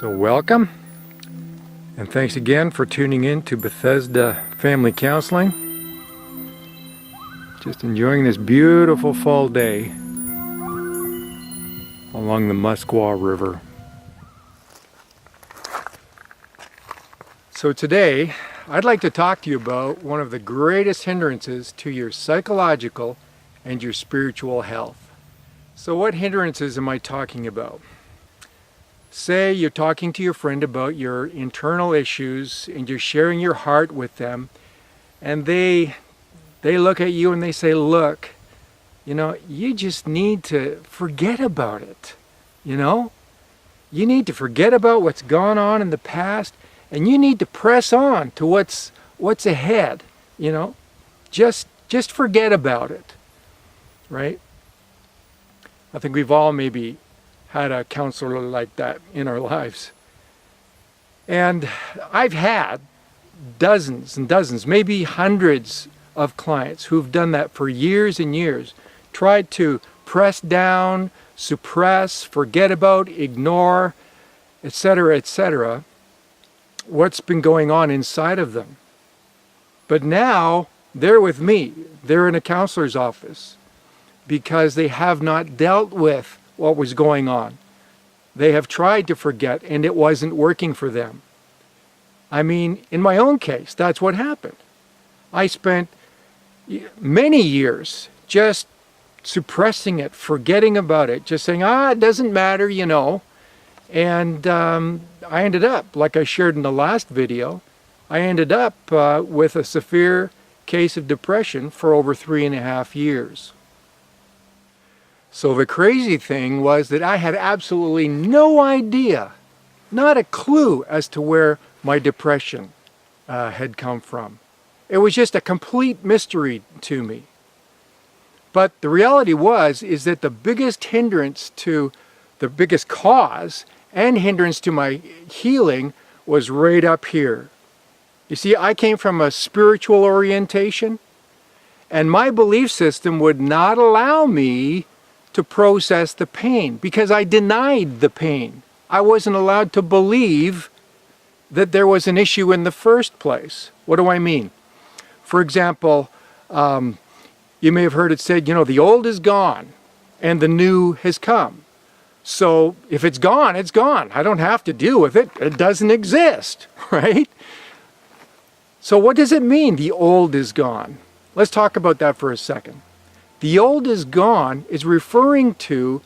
So welcome, and thanks again for tuning in to Bethesda Family Counseling. Just enjoying this beautiful fall day along the Muskwa River. So today, I'd like to talk to you about one of the greatest hindrances to your psychological and your spiritual health. So what hindrances am I talking about? Say you're talking to your friend about your internal issues and you're sharing your heart with them, and they look at you and they say, look, you just need to forget about it. You need to forget about what's gone on in the past, and you need to press on to what's ahead. Just forget about it, right? I think we've all maybe had a counselor like that in our lives. And I've had dozens and dozens, maybe hundreds of clients who've done that for years and years, tried to press down, suppress, forget about, ignore, etc., what's been going on inside of them. But now they're with me. They're in a counselor's office because they have not dealt with what was going on. They have tried to forget, and it wasn't working for them. I mean, in my own case, that's what happened. I spent many years just suppressing it, forgetting about it, just saying, it doesn't matter, And I ended up, like I shared in the last video, I ended up with a severe case of depression for over 3.5 years. So the crazy thing was that I had absolutely no idea, not a clue as to where my depression had come from. It was just a complete mystery to me. But the reality is that the biggest cause and hindrance to my healing was right up here. You see, I came from a spiritual orientation, and my belief system would not allow me to process the pain because I denied the pain. I wasn't allowed to believe that there was an issue in the first place. What do I mean? For example, you may have heard it said, the old is gone and the new has come. So if it's gone, it's gone. I don't have to deal with it. It doesn't exist, right? So what does it mean, the old is gone? Let's talk about that for a second. The old is gone is referring to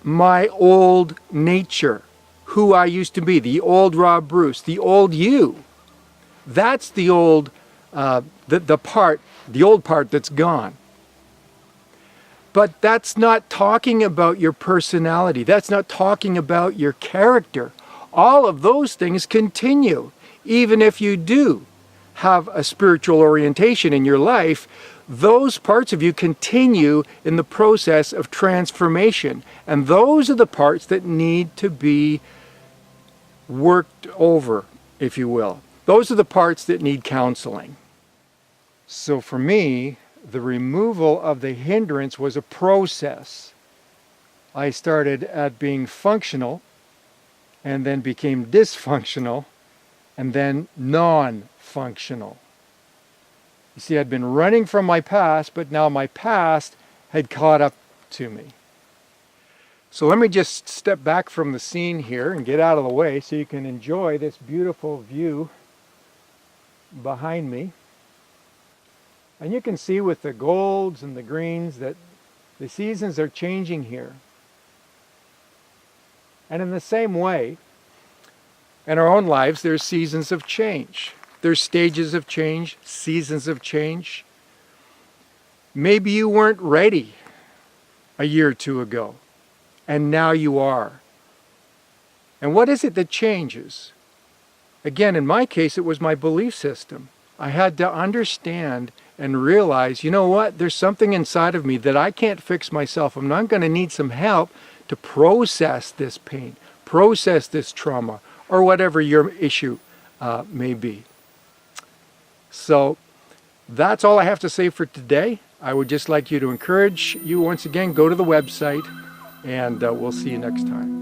my old nature, who I used to be, the old Rob Bruce, the old you. That's the old, the old part that's gone. But that's not talking about your personality. That's not talking about your character. All of those things continue. Even if you do have a spiritual orientation in your life, those parts of you continue in the process of transformation. And those are the parts that need to be worked over, if you will. Those are the parts that need counseling. So for me, the removal of the hindrance was a process. I started at being functional, and then became dysfunctional, and then non-functional. You see, I'd been running from my past, but now my past had caught up to me. So let me just step back from the scene here and get out of the way so you can enjoy this beautiful view behind me. And you can see with the golds and the greens that the seasons are changing here. And in the same way, in our own lives, there's seasons of change. There's stages of change, seasons of change. Maybe you weren't ready a year or two ago, and now you are. And what is it that changes? Again, in my case, it was my belief system. I had to understand and realize, there's something inside of me that I can't fix myself. I'm not going to need some help to process this pain, process this trauma, or whatever your issue may be. So that's all I have to say for today. I would just like you to encourage you once again, go to the website, and we'll see you next time.